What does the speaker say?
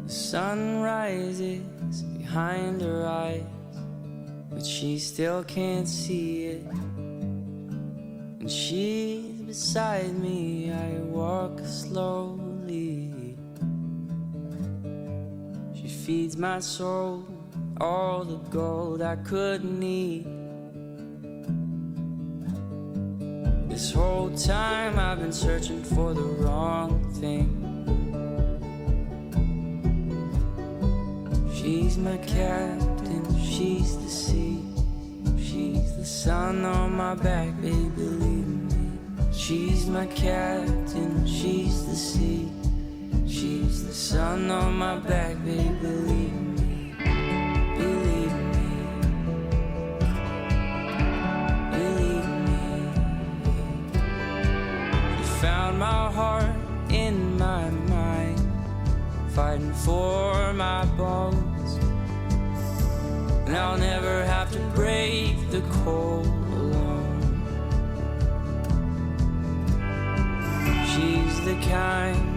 The sun rises behind her eyes, but she still can't see it. And she's beside me, I walk slowly. She feeds my soul all the gold I could need. This whole time I've been searching for the wrong thing. She's my captain, she's the sea. She's the sun on my back, baby, believe me. She's my captain, she's the sea. She's the sun on my back, baby, believe me. Believe me. Believe me. You found my heart in my mind, fighting for my bones. And I'll never have to brave the cold alone. She's the kind